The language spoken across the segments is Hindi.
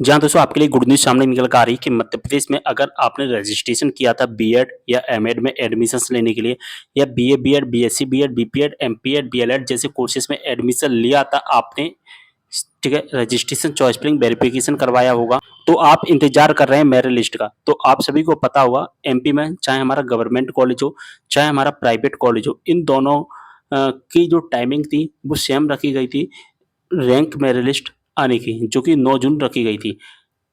जहाँ दोस्तों आपके लिए गुड न्यूज़ सामने निकल कर आ रही है कि मध्य प्रदेश में अगर आपने रजिस्ट्रेशन किया था बीएड या एमएड में एडमिशन्स लेने के लिए या BA, BEd, BSc BEd, BPEd, MPEd, DElEd जैसे कोर्सेज में एडमिशन लिया था आपने, ठीक है, रजिस्ट्रेशन चॉइस फिलिंग वेरिफिकेशन करवाया होगा, तो आप इंतजार कर रहे हैं मेरिट लिस्ट का। तो आप सभी को पता होगा एमपी में चाहे हमारा गवर्नमेंट कॉलेज हो, चाहे हमारा प्राइवेट कॉलेज हो, इन दोनों की जो टाइमिंग थी वो सेम रखी गई थी रैंक मेरिट लिस्ट आने की, जो कि 9 जून रखी गई थी।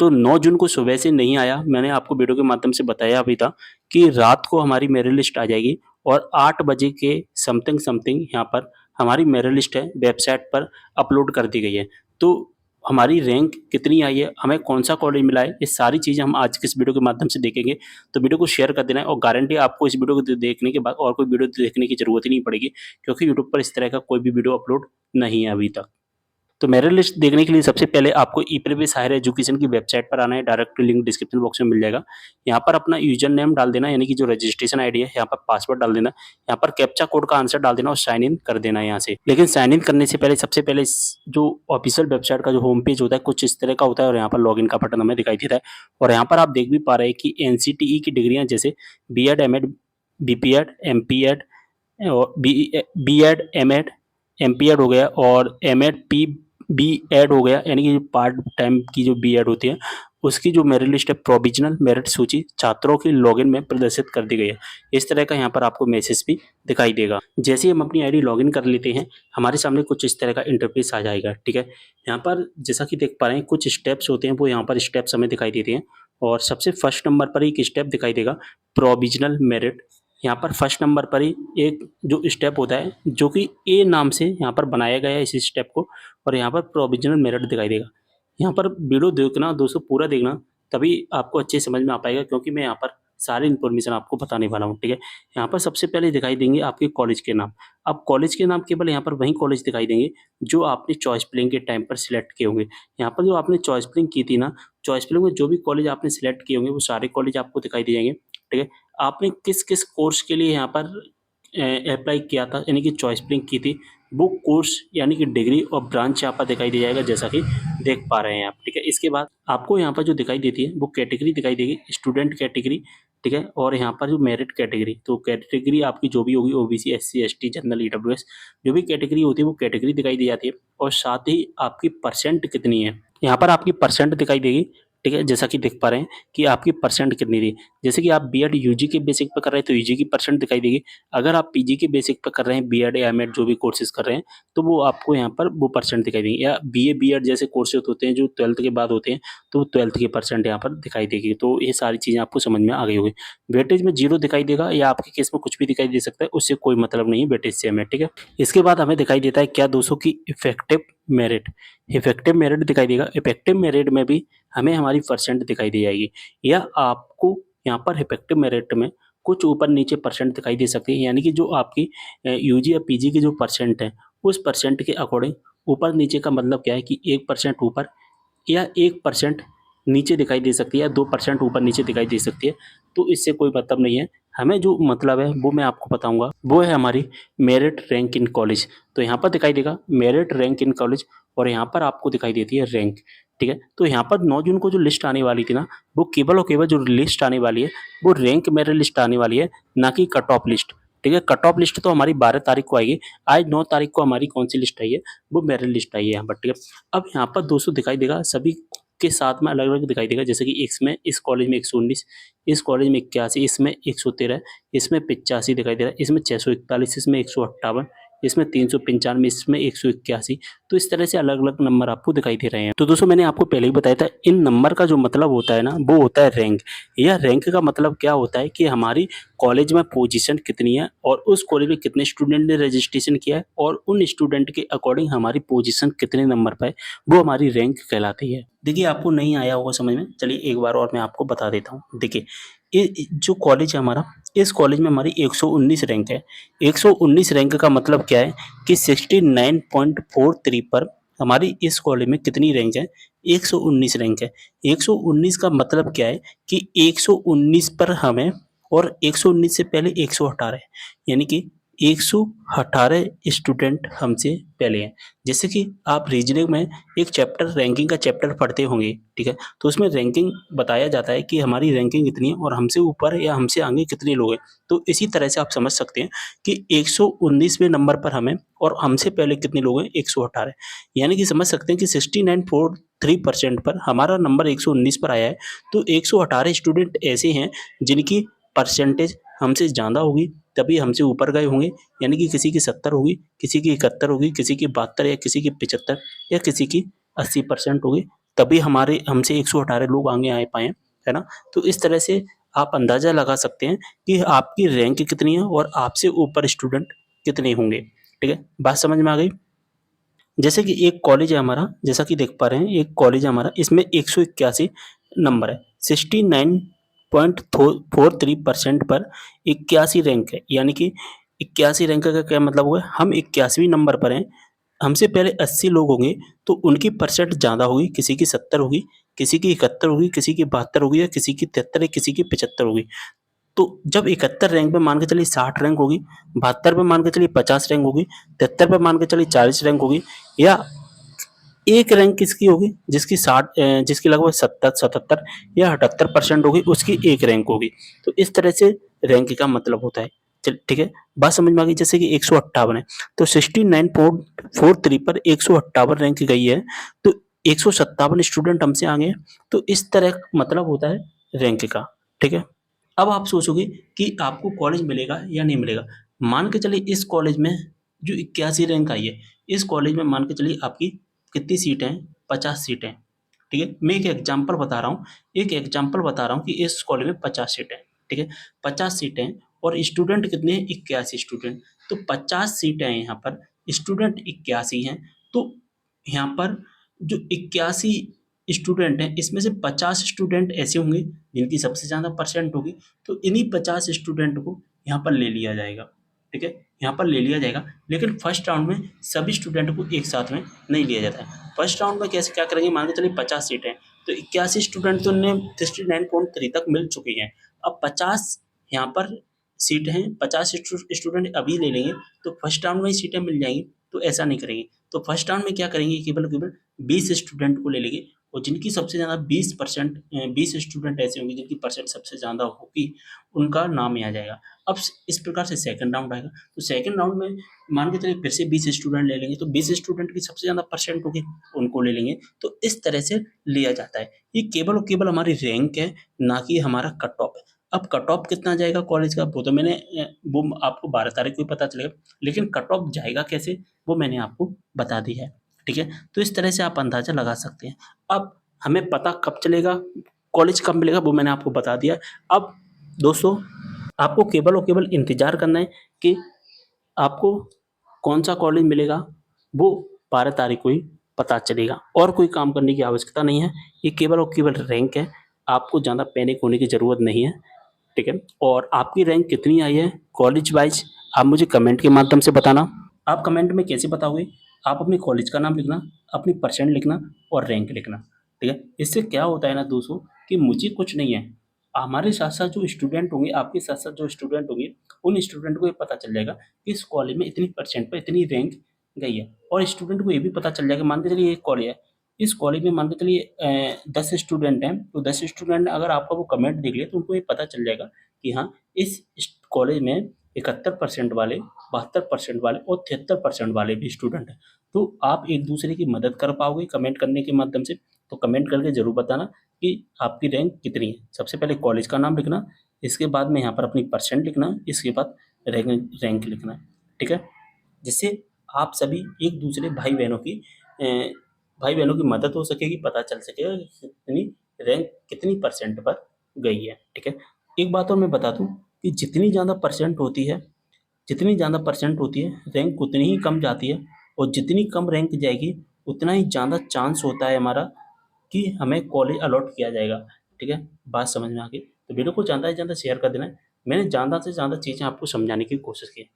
तो 9 जून को सुबह से नहीं आया, मैंने आपको वीडियो के माध्यम से बताया भी था कि रात को हमारी मेरिट लिस्ट आ जाएगी और 8 बजे के समथिंग समथिंग यहाँ पर हमारी मेरिट लिस्ट है वेबसाइट पर अपलोड कर दी गई है। तो हमारी रैंक कितनी आई है, हमें कौन-सा कॉलेज मिला है, ये सारी चीज़ें हम आज के इस वीडियो के माध्यम से देखेंगे। तो वीडियो को शेयर कर देना है और गारंटी आपको इस वीडियो को देखने के बाद और कोई वीडियो देखने की ज़रूरत ही नहीं पड़ेगी, क्योंकि यूट्यूब पर इस तरह का कोई भी वीडियो अपलोड नहीं है अभी तक। तो मेरिट लिस्ट देखने के लिए सबसे पहले आपको ई-प्रीवियस हायर एजुकेशन की वेबसाइट पर आना है, डायरेक्ट लिंक डिस्क्रिप्शन बॉक्स में मिल जाएगा। यहाँ पर अपना यूजर नेम डाल देना, यानी कि जो रजिस्ट्रेशन आईडी है, यहाँ पर पासवर्ड डाल देना, यहाँ पर कैप्चा कोड का आंसर डाल देना और साइन इन कर देना है यहाँ से। लेकिन साइन इन करने से पहले सबसे पहले जो ऑफिशियल वेबसाइट का जो होम पेज होता है कुछ इस तरह का होता है और यहाँ पर लॉगिन का बटन हमें दिखाई देता है और यहाँ पर आप देख भी पा रहे हैं कि एनसीटीई की डिग्रियां जैसे बीएड, एमएड, बीपीएड, एमपीएड और बीएड, एमएड, एमपीएड हो गया और एमएड, बीएड हो गया, यानी कि जो पार्ट टाइम की जो बीएड होती है उसकी जो मेरिट लिस्ट है प्रोविजनल मेरिट सूची छात्रों की लॉगिन में प्रदर्शित कर दी गई है। इस तरह का यहाँ पर आपको मैसेज भी दिखाई देगा। जैसे ही हम अपनी आईडी लॉगिन कर लेते हैं हमारे सामने कुछ इस तरह का इंटरफेस आ जाएगा, ठीक है। यहाँ पर जैसा कि देख पा रहे हैं कुछ स्टेप्स होते हैं, वो यहाँ पर स्टेप्स हमें दिखाई देते हैं और सबसे फर्स्ट नंबर पर एक स्टेप दिखाई देगा प्रोविजनल मेरिट। यहाँ पर फर्स्ट नंबर पर ही एक जो स्टेप होता है जो कि ए नाम से यहाँ पर बनाया गया है इस स्टेप को और यहाँ पर प्रोविजनल मेरिट दिखाई देगा। यहाँ पर वीडियो देखना दोस्तों, पूरा देखना, तभी आपको अच्छे समझ में आ पाएगा, क्योंकि मैं यहाँ पर सारी इन्फॉर्मेशन आपको बताने वाला हूँ, ठीक है। यहाँ पर सबसे पहले दिखाई देंगे आपके कॉलेज के नाम। अब कॉलेज के नाम केवल यहाँ पर वही कॉलेज दिखाई देंगे जो आपने चॉइस फिलिंग के टाइम पर सिलेक्ट किए होंगे। यहाँ पर जो आपने चॉइस फिलिंग की थी ना, चॉइस फिलिंग में जो भी कॉलेज आपने सिलेक्ट किए होंगे वो सारे कॉलेज आपको दिखाई दे जाएंगे, ठीक है। आपने किस किस कोर्स के लिए यहाँ पर अप्लाई किया था, यानी कि चॉइस फिलिंग की थी, वो कोर्स यानी कि डिग्री और ब्रांच यहाँ पर दिखाई दे जाएगा, जैसा कि देख पा रहे हैं आप, ठीक है। इसके बाद आपको यहाँ पर जो दिखाई देती है वो कैटेगरी दिखाई देगी, स्टूडेंट कैटेगरी, ठीक है। और यहाँ पर जो मेरिट कैटेगरी, तो कैटेगरी आपकी जो भी होगी OBC, SC, ST, general, EWS, जो भी कैटेगरी होती है वो कैटेगरी दिखाई दी जाती है और साथ ही आपकी परसेंट कितनी है यहाँ पर आपकी परसेंट दिखाई देगी, ठीक है। जैसा कि देख पा रहे हैं कि आपकी परसेंट कितनी थी। जैसे कि आप बीएड यूजी के बेसिक पर कर रहे हैं तो यूजी की परसेंट दिखाई देगी। अगर आप पीजी के बेसिक पर कर रहे हैं, बीएड या एमएड जो भी कोर्सेज कर रहे हैं, तो वो आपको यहाँ पर वो परसेंट दिखाई देंगे। या बीए, बीएड जैसे कोर्सेज होते हैं जो 12th के बाद होते हैं, तो 12th की परसेंट यहाँ पर दिखाई देगी। तो ये सारी चीज़ें आपको समझ में आ गई होगी। वेटेज में 0 दिखाई देगा या आपके केस में कुछ भी दिखाई दे सकता है, उससे कोई मतलब नहीं है, वेटेज से हमें, ठीक है। इसके बाद हमें दिखाई देता है क्या दोस्तों की इफेक्टिव मेरिट। इफेक्टिव मेरिट दिखाई देगा। इफेक्टिव मेरिट में भी हमें हमारी परसेंट दिखाई दी जाएगी या आपको यहाँ पर इफेक्टिव मेरिट में कुछ ऊपर नीचे परसेंट दिखाई दे सकती है, यानी कि जो आपकी यूजी या पीजी की जो परसेंट है उस परसेंट के अकॉर्डिंग ऊपर नीचे का मतलब क्या है कि 1% ऊपर या 1% नीचे दिखाई दे सकती है या 2% ऊपर नीचे दिखाई दे सकती है। तो इससे कोई मतलब नहीं है, हमें जो मतलब है वो मैं आपको बताऊंगा, वो है हमारी मेरिट रैंक इन कॉलेज। तो यहाँ पर दिखाई देगा मेरिट रैंक इन कॉलेज और यहाँ पर आपको दिखाई देती है रैंक, ठीक है। तो यहाँ पर 9 जून को जो लिस्ट आने वाली थी ना, वो केवल और केवल जो लिस्ट आने वाली है वो रैंक मेरिट लिस्ट आने वाली है, ना कि कट ऑफ लिस्ट, ठीक है। कट ऑफ लिस्ट तो हमारी 12 तारीख को आएगी। आज 9 तारीख को हमारी कौन सी लिस्ट आई है, वो मेरिट लिस्ट आई है यहाँ पर, ठीक है। अब यहाँ पर दोस्तों दिखाई देगा सभी के साथ में अलग अलग दिखाई देगा, जैसे कि इसमें इस कॉलेज में 119, इस कॉलेज में 81, इसमें 113, इसमें 85 दिखाई दे रहा है, इसमें 641, इसमें 158, इसमें 395, इसमें 181। तो इस तरह से अलग अलग नंबर आपको दिखाई दे रहे हैं। तो दोस्तों मैंने आपको पहले ही बताया था इन नंबर का जो मतलब होता है ना, वो होता है रैंक। यह रैंक का मतलब क्या होता है कि हमारी कॉलेज में पोजीशन कितनी है और उस कॉलेज में कितने स्टूडेंट ने रजिस्ट्रेशन किया है और उन स्टूडेंट के अकॉर्डिंग हमारी पोजीशन कितने नंबर पर है, वो हमारी रैंक कहलाती है। देखिए आपको नहीं आया होगा समझ में, चलिए एक बार और मैं आपको बता देता हूँ। देखिए ये जो कॉलेज है हमारा, इस कॉलेज में हमारी 119 रैंक है। 119 रैंक का मतलब क्या है कि 69.43 पर हमारी इस कॉलेज में कितनी रैंक है, 119 रैंक है। 119 का मतलब क्या है कि 119 पर हमें और 119 से पहले 118 है, यानी कि 118 स्टूडेंट हमसे पहले हैं। जैसे कि आप रीजनिंग में एक चैप्टर रैंकिंग का चैप्टर पढ़ते होंगे, ठीक है? तो उसमें रैंकिंग बताया जाता है कि हमारी रैंकिंग इतनी है और हमसे ऊपर या हमसे आगे कितने लोग हैं। तो इसी तरह से आप समझ सकते हैं कि 119वें नंबर पर हमें और हमसे पहले कितने लोग हैं 118, यानी कि समझ सकते हैं कि 69.43% पर हमारा नंबर 119 पर आया है। तो 118 स्टूडेंट ऐसे हैं जिनकी परसेंटेज हमसे ज़्यादा होगी, तभी हमसे ऊपर गए होंगे। यानी कि किसी की 70 होगी, किसी की 71 होगी, किसी की 72 या किसी की 75 या किसी की 80% होगी, तभी हमारे हमसे 118 लोग आगे आ पाए हैं, है ना? तो इस तरह से आप अंदाज़ा लगा सकते हैं कि आपकी रैंक कितनी है और आपसे ऊपर स्टूडेंट कितने होंगे, ठीक है? बात समझ में आ गई? जैसे कि एक कॉलेज है हमारा, जैसा कि देख पा रहे हैं, एक कॉलेज है हमारा, इसमें 181 नंबर है। 69.43% पर 81 रैंक है, यानी कि 81 रैंक का क्या मतलब हुआ? हम 81वें नंबर पर हैं, हमसे पहले 80 लोग होंगे, तो उनकी परसेंट ज़्यादा होगी, किसी की 70 होगी, किसी की 71 होगी, किसी की 72 होगी या किसी की 73 या किसी की 75 होगी। तो जब 71 रैंक पे मान के चलिए 60 रैंक होगी, 72 पे मान के चलिए 50 रैंक होगी, 73 पे मान के चलिए 40 रैंक होगी, या एक रैंक किसकी होगी जिसकी 60 जिसकी लगभग 77 या 78% होगी, उसकी एक रैंक होगी। तो इस तरह से रैंक का मतलब होता है। चल ठीक है, बात समझ में आ गई। जैसे कि 158 है, तो 69.43 पर 158 रैंक गई है, तो 157 स्टूडेंट हमसे आगे हैं। तो इस तरह मतलब होता है रैंक का, ठीक है? अब आप सोचोगे कि आपको कॉलेज मिलेगा या नहीं मिलेगा। मान के चलिए इस कॉलेज में जो 81 रैंक आई है, इस कॉलेज में मान के चलिए आपकी कितनी सीटें हैं? 50 सीटें हैं, ठीक है? मैं एक एग्ज़ाम्पल बता रहा हूँ कि इस कॉलेज में 50 सीटें हैं, ठीक है? 50 सीटें हैं और स्टूडेंट कितने हैं? 81 स्टूडेंट। तो 50 सीटें हैं यहाँ पर, स्टूडेंट 81 हैं, तो यहाँ पर जो 81 स्टूडेंट हैं, इसमें से 50 स्टूडेंट ऐसे होंगे जिनकी सबसे ज़्यादा परसेंट होगी, तो इन्हीं 50 स्टूडेंट को यहाँ पर ले लिया जाएगा, ठीक है? यहाँ पर ले लिया जाएगा, लेकिन फर्स्ट राउंड में सभी स्टूडेंट को एक साथ में नहीं लिया जाता है। फर्स्ट राउंड में कैसे क्या करेंगे, मान के चलिए 50 सीटें हैं, तो 81 स्टूडेंट तो उन्हें 69.3 तक मिल चुकी हैं। अब 50 यहाँ पर सीट हैं, 50 स्टूडेंट अभी ले लेंगे, तो फर्स्ट राउंड में ही सीटें मिल जाएँगी, तो ऐसा नहीं करेंगे। तो फर्स्ट राउंड में क्या करेंगे, केवल और केवल 20 स्टूडेंट को ले लेंगे, और जिनकी सबसे ज़्यादा 20 स्टूडेंट ऐसे होंगे जिनकी परसेंट सबसे ज़्यादा होगी, उनका नाम यहाँ जाएगा। अब इस प्रकार से सेकंड राउंड आएगा, तो सेकंड राउंड में मान के चलिए फिर से 20 स्टूडेंट ले लेंगे, तो 20 स्टूडेंट की सबसे ज़्यादा परसेंट होगी, उनको ले लेंगे। तो इस तरह से लिया जाता है। ये केवल और केवल हमारी रैंक है, ना कि हमारा कट ऑफ है। अब कट ऑफ कितना जाएगा कॉलेज का, वो तो वो आपको 12 तारीख को ही पता चलेगा, लेकिन कट ऑफ जाएगा कैसे, वो मैंने आपको बता दी है, ठीक है? तो इस तरह से आप अंदाज़ा लगा सकते हैं। अब हमें पता कब चलेगा, कॉलेज कब मिलेगा, वो मैंने आपको बता दिया। अब दोस्तों, आपको केवल और केवल इंतज़ार करना है कि आपको कौन-सा कॉलेज मिलेगा, वो 12 तारीख को ही पता चलेगा, और कोई काम करने की आवश्यकता नहीं है। ये केवल और केवल रैंक है, आपको ज़्यादा पैनिक होने की ज़रूरत नहीं है, ठीक है? और आपकी रैंक कितनी आई है कॉलेज वाइज़, आप मुझे कमेंट के माध्यम से बताना। आप कमेंट में कैसे बताओगे? आप अपने कॉलेज का नाम लिखना, अपनी परसेंट लिखना और रैंक लिखना, ठीक है? इससे क्या होता है ना दोस्तों, कि मुझे कुछ नहीं है, हमारे साथ-साथ जो स्टूडेंट होंगे, आपके साथ-साथ जो स्टूडेंट होंगे, उन स्टूडेंट को ये पता चल जाएगा कि इस कॉलेज में इतनी परसेंट पे इतनी रैंक गई है। और स्टूडेंट को ये भी पता चल जाएगा, मान के चलिए एक कॉलेज है, इस कॉलेज में मान के चलिए 10 स्टूडेंट हैं, तो 10 स्टूडेंट अगर आपका वो कमेंट देख लिया, तो उनको ये पता चल जाएगा कि हाँ, इस कॉलेज में 71% वाले, 72% वाले और 73% वाले भी स्टूडेंट हैं। तो आप एक-दूसरे की मदद कर पाओगे कमेंट करने के माध्यम से। तो कमेंट करके ज़रूर बताना कि आपकी रैंक कितनी है। सबसे पहले कॉलेज का नाम लिखना, इसके बाद में यहाँ पर अपनी परसेंट लिखना, इसके बाद रैंक रैंक लिखना, ठीक है? जिससे आप सभी एक-दूसरे भाई-बहनों की भाई-बहनों की मदद हो सकेगी, पता चल सकेगा कि कितनी रैंक कितनी परसेंट पर गई है, ठीक है? एक बात और मैं बता दूँ कि जितनी ज़्यादा परसेंट होती है, रैंक उतनी ही कम जाती है, और जितनी कम रैंक जाएगी, उतना ही ज़्यादा चांस होता है हमारा कि हमें कॉलेज अलॉट किया जाएगा, ठीक है? बात समझ में आ गई? तो वीडियो को ज़्यादा से ज़्यादा शेयर कर देना। मैंने ज़्यादा से ज़्यादा चीज़ें आपको समझाने की कोशिश की है।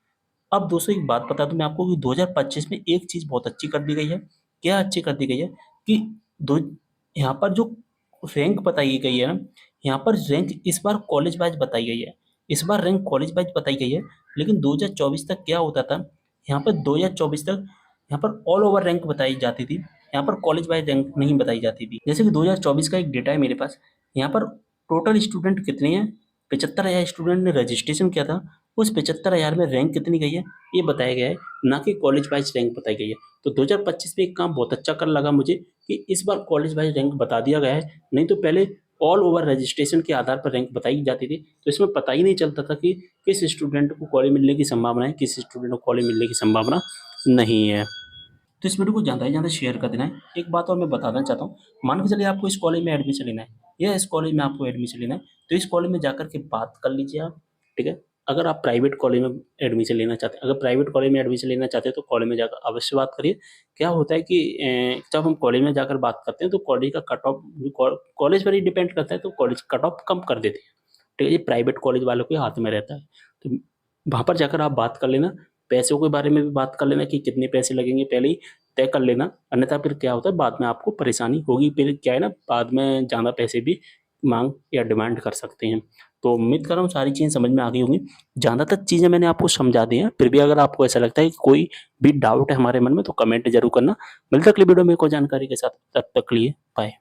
अब दोस्तों एक बात बता दूँ मैं आपको कि 2025 में एक चीज़ बहुत अच्छी कर दी गई है। क्या अच्छी कर दी गई है कि दो यहाँ पर जो रैंक बताई गई है ना, यहाँ पर रैंक इस बार कॉलेज वाइज़ बताई गई है। इस बार रैंक कॉलेज वाइज़ बताई गई है, लेकिन 2024 तक क्या होता था, यहाँ पर 2024 तक यहाँ पर ऑल ओवर रैंक बताई जाती थी, यहाँ पर कॉलेज वाइज रैंक नहीं बताई जाती थी। जैसे कि 2024 का एक डेटा है मेरे पास, यहाँ पर टोटल स्टूडेंट कितने हैं, 75,000 स्टूडेंट ने रजिस्ट्रेशन किया था, उस 75,000 में रैंक कितनी गई है ये बताया गया है, ना कि कॉलेज वाइज रैंक बताई गई है। तो 2025 में एक काम बहुत अच्छा कर लगा मुझे कि इस बार कॉलेज वाइज रैंक बता दिया गया है, नहीं तो पहले ऑल ओवर रजिस्ट्रेशन के आधार पर रैंक बताई जाती थी, तो इसमें पता ही नहीं चलता था कि किस स्टूडेंट को कॉलेज मिलने की संभावना है, किस स्टूडेंट को कॉलेज मिलने की संभावना नहीं है। तो इस वीडियो को ज़्यादा से ज़्यादा शेयर कर देना है। एक बात और मैं बताना चाहता हूँ, मान के चलिए आपको इस कॉलेज में एडमिशन लेना है या इस कॉलेज में आपको एडमिशन लेना है, तो इस कॉलेज में जाकर के बात कर लीजिए आप, ठीक है? अगर आप प्राइवेट कॉलेज में एडमिशन लेना चाहते हैं, अगर प्राइवेट कॉलेज में एडमिशन लेना चाहते हैं तो कॉलेज में जाकर अवश्य बात करिए। क्या होता है कि जब हम कॉलेज में जाकर बात करते हैं तो कॉलेज का कट ऑफ कॉलेज पर ही डिपेंड करता है, तो कॉलेज कट ऑफ कम कर देते हैं। ठीक है? ये प्राइवेट कॉलेज वालों के हाथ में रहता है। तो वहाँ पर जाकर आप बात कर लेना, पैसों के बारे में भी बात कर लेना कि कितने पैसे लगेंगे पहले ही तय कर लेना, अन्यथा फिर क्या होता है बाद में आपको परेशानी होगी, फिर क्या है ना बाद में ज़्यादा पैसे भी माँग या डिमांड कर सकते हैं। तो उम्मीद कर रहा हूँ सारी चीज़ें समझ में आ गई होंगी। ज़्यादातर चीज़ें मैंने आपको समझा दी हैं, फिर भी अगर आपको ऐसा लगता है कि कोई भी डाउट है हमारे मन में तो कमेंट ज़रूर करना। मिलते हैं अगली वीडियो में एक और जानकारी के साथ, तब तक के लिए बाय।